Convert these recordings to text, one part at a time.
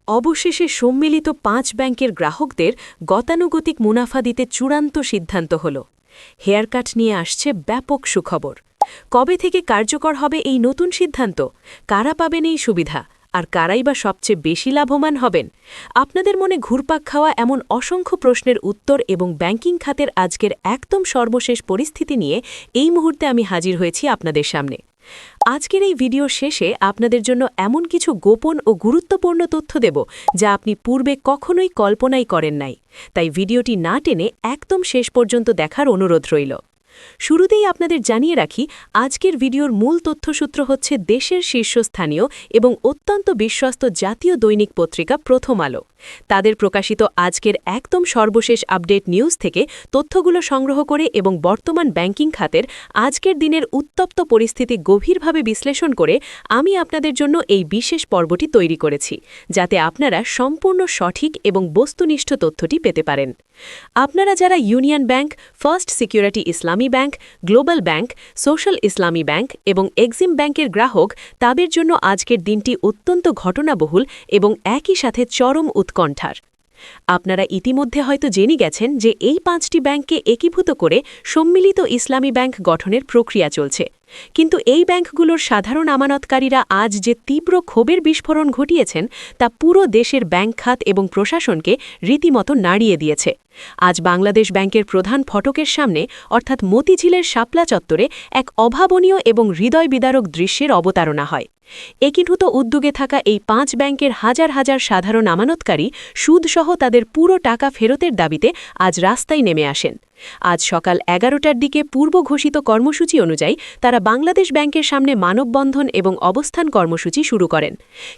অবশেষে সম্মিলিত ৫ ব্যাংকের গ্রাহকদের গতানুগতিক মুনাফা দিতে চূড়ান্ত সিদ্ধান্ত হল। হেয়ারকাট নিয়ে আসছে ব্যাপক সুখবর। কবে থেকে কার্যকর হবে এই নতুন সিদ্ধান্ত? কারা পাবেন এই সুবিধা? আর কারাই বা সবচেয়ে বেশি লাভবান হবেন? আপনাদের মনে ঘুরপাক খাওয়া এমন অসংখ্য প্রশ্নের উত্তর এবং ব্যাংকিং খাতের আজকের একদম সর্বশেষ পরিস্থিতি নিয়ে এই মুহূর্তে আমি হাজির হয়েছি আপনাদের সামনে। আজকের এই ভিডিও শেষে আপনাদের জন্য এমন কিছু গোপন ও গুরুত্বপূর্ণ তথ্য দেব যা আপনি পূর্বে কখনোই কল্পনাই করেন নাই। তাই ভিডিওটি না টেনে একদম শেষ পর্যন্ত দেখার অনুরোধ রইল। শুরুতেই আপনাদের জানিয়ে রাখি, আজকের ভিডিওর মূল তথ্যসূত্র হচ্ছে দেশের শীর্ষস্থানীয় এবং অত্যন্ত বিশ্বস্ত জাতীয় দৈনিক পত্রিকা প্রথম আলো। তাদের প্রকাশিত আজকের একদম সর্বশেষ আপডেট নিউজ থেকে তথ্যগুলো সংগ্রহ করে এবং বর্তমান ব্যাংকিং খাতের আজকের দিনের উত্তপ্ত পরিস্থিতি গভীরভাবে বিশ্লেষণ করে আমি আপনাদের জন্য এই বিশেষ পর্বটি তৈরি করেছি, যাতে আপনারা সম্পূর্ণ সঠিক এবং বস্তুনিষ্ঠ তথ্যটি পেতে পারেন। আপনারা যারা ইউনিয়ন ব্যাংক, ফার্স্ট সিকিউরিটি ইসলামী ব্যাংক, গ্লোবাল ব্যাংক, সোশ্যাল ইসলামী ব্যাংক এবং এক্সিম ব্যাংকের গ্রাহক, তাদের জন্য আজকের দিনটি অত্যন্ত ঘটনাবহুল এবং একই সাথে চরম উৎকণ্ঠার। আপনারা ইতিমধ্যে হয়তো জেনে গেছেন যে এই ৫টি ব্যাংককে একীভূত করে সম্মিলিত ইসলামী ব্যাংক গঠনের প্রক্রিয়া চলছে। কিন্তু এই ব্যাংকগুলোর সাধারণ আমানতকারীরা আজ যে তীব্র ক্ষোভের বিস্ফোরণ ঘটিয়েছেন তা পুরো দেশের ব্যাংক খাত এবং প্রশাসনকে রীতিমতো নাড়িয়ে দিয়েছে। আজ বাংলাদেশ ব্যাংকের প্রধান ফটকের সামনে অর্থাৎ মতিঝিলের শাপলা চত্বরে এক অভাবনীয় এবং হৃদয় বিদারক দৃশ্যের অবতারণা হয়। একীভূত উদ্যোগে থাকা এই ৫ ব্যাংকের হাজার হাজার সাধারণ আমানতকারী সুদসহ তাদের পুরো টাকা ফেরতের দাবিতে আজ রাস্তায় নেমে আসেন। আজ সকাল ১১টার দিকে পূর্ব ঘোষিত কর্মসূচি অনুযায়ী তারা বাংলাদেশ ব্যাংকের সামনে মানববন্ধন এবং অবস্থান কর্মসূচি শুরু করেন।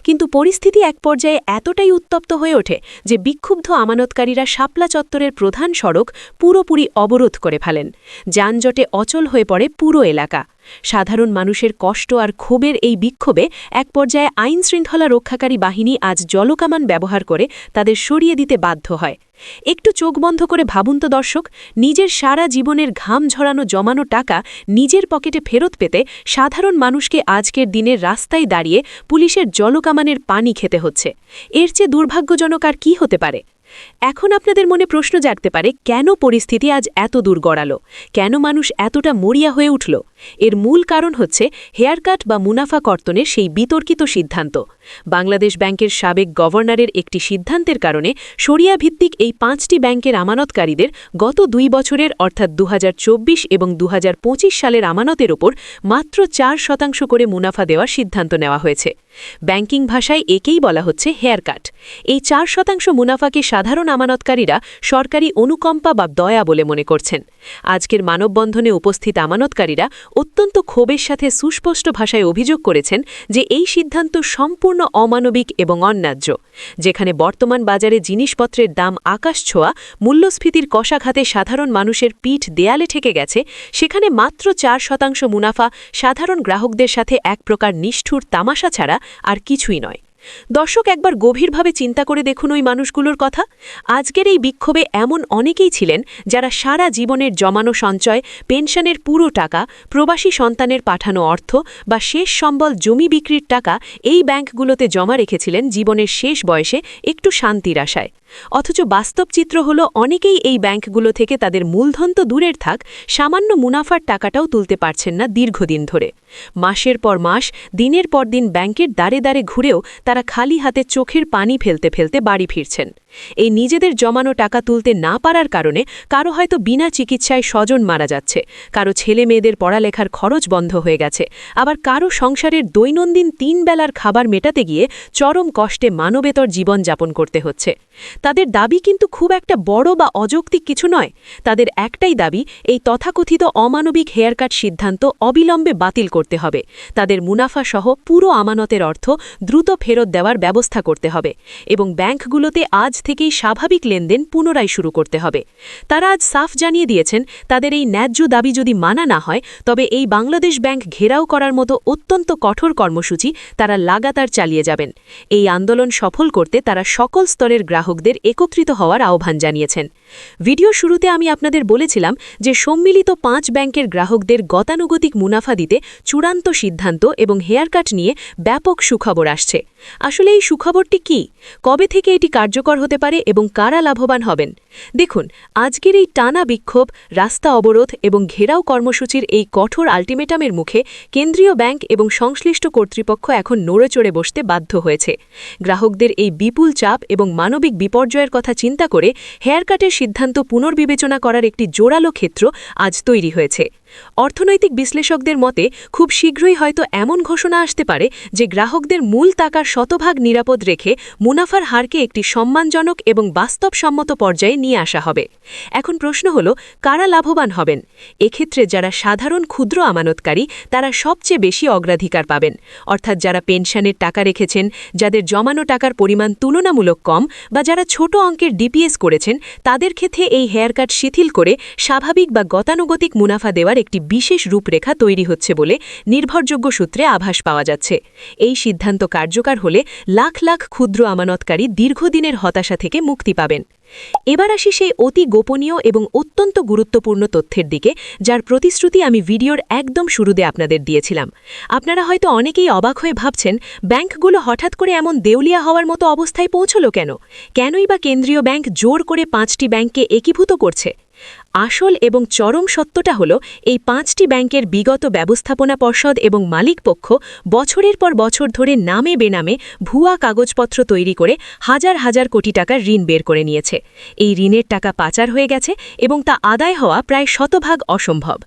কিন্তু পরিস্থিতি এক পর্যায়ে এতটাই উত্তপ্ত হয়ে ওঠে যে বিক্ষুব্ধ আমানতকারীরা শাপলা চত্বরের প্রধান সড়ক পুরোপুরি অবরোধ করে ফেলেন। যানজটে অচল হয়ে পড়ে পুরো এলাকা। সাধারণ মানুষের কষ্ট আর ক্ষোভের এই বিক্ষোভে এক পর্যায়ে আইনশৃঙ্খলা রক্ষাকারী বাহিনী আজ জলকামান ব্যবহার করে তাদের সরিয়ে দিতে বাধ্য হয়। একটু চোখ বন্ধ করে ভাবুন তো দর্শক, নিজের সারা জীবনের ঘাম ঝরানো জমানো টাকা নিজের পকেটে ফেরত পেতে সাধারণ মানুষকে আজকের দিনের রাস্তায় দাঁড়িয়ে পুলিশের জলকামানের পানি খেতে হচ্ছে। এর চেয়ে দুর্ভাগ্যজনক আর কি হতে পারে? এখন আপনাদের মনে প্রশ্ন জাগতে পারে, কেন পরিস্থিতি আজ এত দূর গড়ালো? কেন মানুষ এতটা মরিয়া হয়ে উঠল? এর মূল কারণ হচ্ছে হেয়ারকাট বা মুনাফা কর্তনের সেই বিতর্কিত সিদ্ধান্ত। বাংলাদেশ ব্যাংকের সাবেক গভর্নরের একটি সিদ্ধান্তের কারণে শরিয়াভিত্তিক এই ৫টি ব্যাংকের আমানতকারীদের গত ২ বছরের অর্থাৎ ২০২৪ এবং ২০২৫ সালের আমানতের ওপর মাত্র ৪% করে মুনাফা দেওয়ার সিদ্ধান্ত নেওয়া হয়েছে। ব্যাংকিং ভাষায় একেই বলা হচ্ছে হেয়ারকাট। এই ৪% মুনাফাকে সাধারণ আমানতকারীরা সরকারি অনুকম্পা বা দয়া বলে মনে করছেন। আজকের মানববন্ধনে উপস্থিত আমানতকারীরা অত্যন্ত ক্ষোভের সাথে সুস্পষ্ট ভাষায় অভিযোগ করেছেন যে এই সিদ্ধান্ত সম্পূর্ণ অমানবিক এবং অন্যায্য। যেখানে বর্তমান বাজারে জিনিসপত্রের দাম আকাশ ছোঁয়া, মূল্যস্ফীতির কষাঘাতে সাধারণ মানুষের পিঠ দেয়ালে ঠেকে গেছে, সেখানে মাত্র ৪% মুনাফা সাধারণ গ্রাহকদের সাথে এক প্রকার নিষ্ঠুর তামাশা ছাড়া আর কিছুই নয়। দর্শক, একবার গভীরভাবে চিন্তা করে দেখুন ওই মানুষগুলোর কথা। আজকের এই বিক্ষোভে এমন অনেকেই ছিলেন যারা সারা জীবনের জমানো সঞ্চয়, পেনশনের পুরো টাকা, প্রবাসী সন্তানের পাঠানো অর্থ বা শেষ সম্বল জমি বিক্রির টাকা এই ব্যাংকগুলোতে জমা রেখেছিলেন জীবনের শেষ বয়সে একটু শান্তির আশায়। অথচ বাস্তব চিত্র হলো অনেকেই এই ব্যাংকগুলো থেকে তাদের মূলধন তো দূরের থাক, সামান্য মুনাফার টাকাটাও তুলতে পারছেন না দীর্ঘদিন ধরে। মাসের পর মাস, দিনের পর দিন ব্যাংকের দ্বারে দ্বারে ঘুরেও তারা খালি হাতে চোখের পানি ফেলতে ফেলতে বাড়ি ফিরছেন। এই নিজেদের জমানো টাকা তুলতে না পারার কারণে কারো হয়তো বিনা চিকিৎসায় স্বজন মারা যাচ্ছে, কারো ছেলে মেয়েদের পড়ালেখার খরচ বন্ধ হয়ে গেছে, আবার কারো সংসারের দৈনন্দিন ৩ বেলার খাবার মেটাতে গিয়ে চরম কষ্টে মানবেতর জীবন যাপন করতে হচ্ছে। তাদের দাবি কিন্তু খুব একটা বড় বা অযৌক্তিক কিছু নয়। তাদের একটাই দাবি, এই তথাকথিত অমানবিক হেয়ারকাট সিদ্ধান্ত অবিলম্বে বাতিল করতে হবে। তাদের মুনাফা সহ পুরো আমানতের অর্থ দ্রুত ফেরত দেওয়ার ব্যবস্থা করতে হবে এবং ব্যাংকগুলোতে আজ থেকেই স্বাভাবিক লেনদেন পুনরায় শুরু করতে হবে। তারা আজ সাফ জানিয়ে দিয়েছেন, তাদের এই ন্যায্য দাবি যদি মানা না হয় তবে এই বাংলাদেশ ব্যাংক ঘেরাও করার মতো অত্যন্ত কঠোর কর্মসূচি তারা লাগাতার চালিয়ে যাবেন। এই আন্দোলন সফল করতে তারা সকল স্তরের গ্রাহকদের একত্রিত হওয়ার আহ্বান জানিয়েছেন। ভিডিও শুরুতে আমি আপনাদের বলেছিলাম যে সম্মিলিত ৫ ব্যাংকের গ্রাহকদের গতানুগতিক মুনাফা দিতে চূড়ান্ত সিদ্ধান্ত এবং হেয়ারকাট নিয়ে ব্যাপক সুখবর আসছে। আসলে এই সুখবরটি কি? কবে থেকে এটি কার্যকর হতে পারে এবং কারা লাভবান হবেন? দেখুন, আজকের এই টানা বিক্ষোভ, রাস্তা অবরোধ এবং ঘেরাও কর্মসূচির এই কঠোর আল্টিমেটামের মুখে কেন্দ্রীয় ব্যাংক এবং সংশ্লিষ্ট কর্তৃপক্ষ এখন নড়েচড়ে বসতে বাধ্য হয়েছে। গ্রাহকদের এই বিপুল চাপ এবং মানবিক বিপর্যয়ের কথা চিন্তা করে হেয়ারকাটের সিদ্ধান্ত পুনর্বিবেচনা করার একটি জোরালো ক্ষেত্র আজ তৈরি হয়েছে। অর্থনৈতিক বিশ্লেষকদের মতে খুব শীঘ্রই হয়তো এমন ঘোষণা আসতে পারে যে গ্রাহকদের মূল টাকার শতভাগ নিরাপদ রেখে মুনাফার হারকে একটি সম্মানজনক এবং বাস্তবসম্মত পর্যায়ে নিয়ে আসা হবে। এখন প্রশ্ন হল, কারা লাভবান হবেন? এক্ষেত্রে যারা সাধারণ ক্ষুদ্র আমানতকারী তারা সবচেয়ে বেশি অগ্রাধিকার পাবেন, অর্থাৎ যারা পেনশনের টাকা রেখেছেন, যাদের জমানো টাকার পরিমাণ তুলনামূলক কম বা যারা ছোট অঙ্কের ডিপিএস করেছেন, তাদের ক্ষেত্রে এই হেয়ারকাট শিথিল করে স্বাভাবিক বা গতানুগতিক মুনাফা দেওয়ার একটি বিশেষ রূপরেখা তৈরি হচ্ছে বলে নির্ভরযোগ্য সূত্রে আভাস পাওয়া যাচ্ছে। এই সিদ্ধান্ত কার্যকর হলে লাখ লাখ ক্ষুদ্র আমানতকারী দীর্ঘদিনের হতাশা থেকে মুক্তি পাবেন। এবার আসি সেই অতি গোপনীয় এবং অত্যন্ত গুরুত্বপূর্ণ তথ্যের দিকে, যার প্রতিশ্রুতি আমি ভিডিওর একদম শুরুতে আপনাদের দিয়েছিলাম। আপনারা হয়তো অনেকেই অবাক হয়ে ভাবছেন, ব্যাংকগুলো হঠাৎ করে এমন দেউলিয়া হওয়ার মতো অবস্থায় পৌঁছলো কেন? কেনই বা কেন্দ্রীয় ব্যাংক জোর করে 5টি ব্যাংককে একীভূত করছে? আসল এবং চরম সত্যটা হল, এই 5টি ব্যাংকের বিগত ব্যবস্থাপনা পর্ষদ এবং মালিকপক্ষ বছরের পর বছর ধরে নামে বেনামে ভুয়া কাগজপত্র তৈরি করে হাজার হাজার কোটি টাকার ঋণ বের করে নিয়েছে। এই ঋণের টাকা পাচার হয়ে গেছে এবং তা আদায় হওয়া প্রায় শতভাগ অসম্ভব।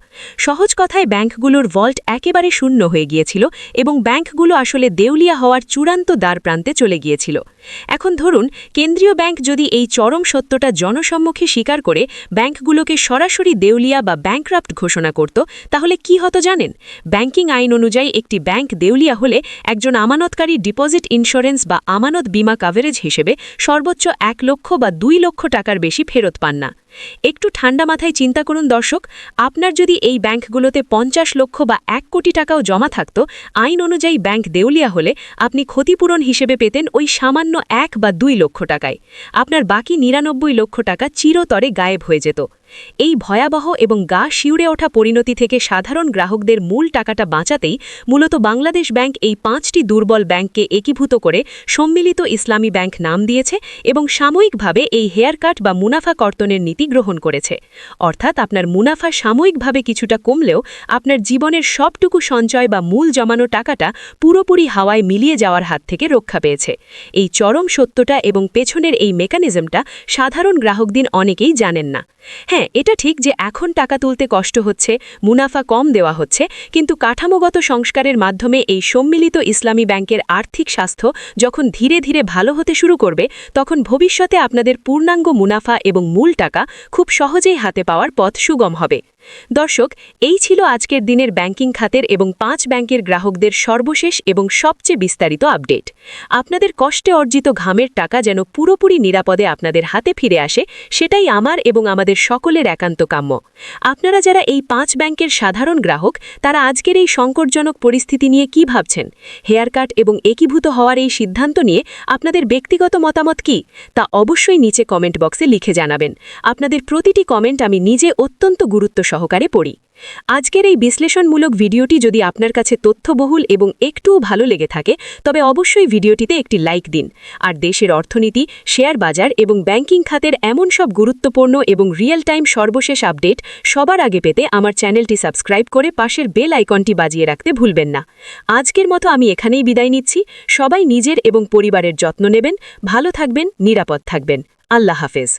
সহজ কথায় ব্যাংকগুলোর ভল্ট একেবারে শূন্য হয়ে গিয়েছিল এবং ব্যাংকগুলো আসলে দেউলিয়া হওয়ার চূড়ান্ত দ্বারপ্রান্তে চলে গিয়েছিল। এখন ধরুন, কেন্দ্রীয় ব্যাংক যদি এই চরম সত্যটা জনসম্মুখে স্বীকার করে ব্যাংকগুলোকে সরাসরি দেউলিয়া বা ব্যাংক্রাফট ঘোষণা করত, তাহলে কি হতো জানেন? ব্যাংকিং আইন অনুযায়ী একটি ব্যাংক দেউলিয়া হলে একজন আমানতকারী ডিপোজিট ইন্স্যুরেন্স বা আমানত বীমা কাভারেজ হিসেবে সর্বোচ্চ 1 লক্ষ বা 2 লক্ষ টাকার বেশি ফেরত পান না। একটু ঠান্ডা মাথায় চিন্তা করুন দর্শক, আপনার যদি এই ব্যাংকগুলোতে 50 লক্ষ বা 1 কোটি টাকাও জমা থাকত, আইন অনুযায়ী ব্যাংক দেউলিয়া হলে আপনি ক্ষতিপূরণ হিসেবে পেতেন ওই সামান্য 1 বা 2 লক্ষ টাকায়। আপনার বাকি 99 লক্ষ টাকা চিরতরে গায়েব হয়ে যেত। এই ভয়াবহ এবং গা শিউরে ওঠা পরিণতি থেকে সাধারণ গ্রাহকদের মূল টাকাটা বাঁচাতেই মূলত বাংলাদেশ ব্যাংক এই 5টি দুর্বল ব্যাংককে একীভূত করে সম্মিলিত ইসলামী ব্যাংক নাম দিয়েছে এবং সাময়িকভাবে এই হেয়ারকাট বা মুনাফা কর্তনের নীতি গ্রহণ করেছে। অর্থাৎ আপনার মুনাফা সাময়িকভাবে কিছুটা কমলেও আপনার জীবনের সবটুকু সঞ্চয় বা মূল জমানো টাকাটা পুরোপুরি হাওয়ায় মিলিয়ে যাওয়ার হাত থেকে রক্ষা পেয়েছে। এই চরম সত্যটা এবং পেছনের এই মেকানিজমটা সাধারণ গ্রাহকদের অনেকেই জানেন না। হ্যাঁ, এটা ঠিক যে এখন টাকা তুলতে কষ্ট হচ্ছে, মুনাফা কম দেওয়া হচ্ছে, কিন্তু কাঠামোগত সংস্কারের মাধ্যমে এই সম্মিলিত ইসলামী ব্যাংকের আর্থিক স্বাস্থ্য যখন ধীরে ধীরে ভালো হতে শুরু করবে, তখন ভবিষ্যতে আপনাদের পূর্ণাঙ্গ মুনাফা এবং মূল টাকা খুব সহজেই হাতে পাওয়ার পথ সুগম হবে। দর্শক, এই ছিল আজকের দিনের ব্যাংকিং খাতের এবং 5 ব্যাংকের গ্রাহকদের সর্বশেষ এবং সবচেয়ে বিস্তারিত আপডেট। আপনাদের কষ্টে অর্জিত ঘামের টাকা যেন পুরোপুরি নিরাপদে আপনাদের হাতে ফিরে আসে, সেটাই আমার এবং আমাদের সকলের একান্ত কাম্য। আপনারা যারা এই 5 ব্যাংকের সাধারণ গ্রাহক, তারা আজকের এই সংকটজনক পরিস্থিতি নিয়ে কি ভাবছেন? হেয়ারকাট এবং একীভূত হওয়ার এই সিদ্ধান্ত নিয়ে আপনাদের ব্যক্তিগত মতামত কি, তা অবশ্যই নিচে কমেন্ট বক্সে লিখে জানাবেন। আপনাদের প্রতিটি কমেন্ট আমি নিজে অত্যন্ত গুরুত্ব সহকারে পড়ি। আজকের এই বিশ্লেষণমূলক ভিডিওটি যদি আপনার কাছে তথ্যবহুল এবং একটুও ভালো লেগে থাকে, তবে অবশ্যই ভিডিওটিতে একটি লাইক দিন। আর দেশের অর্থনীতি, শেয়ার বাজার এবং ব্যাংকিং খাতের এমন সব গুরুত্বপূর্ণ এবং রিয়েল টাইম সর্বশেষ আপডেট সবার আগে পেতে আমার চ্যানেলটি সাবস্ক্রাইব করে পাশের বেল আইকনটি বাজিয়ে রাখতে ভুলবেন না। আজকের মতো আমি এখানেই বিদায় নিচ্ছি। সবাই নিজের এবং পরিবারের যত্ন নেবেন, ভালো থাকবেন, নিরাপদ থাকবেন। আল্লাহ হাফেজ।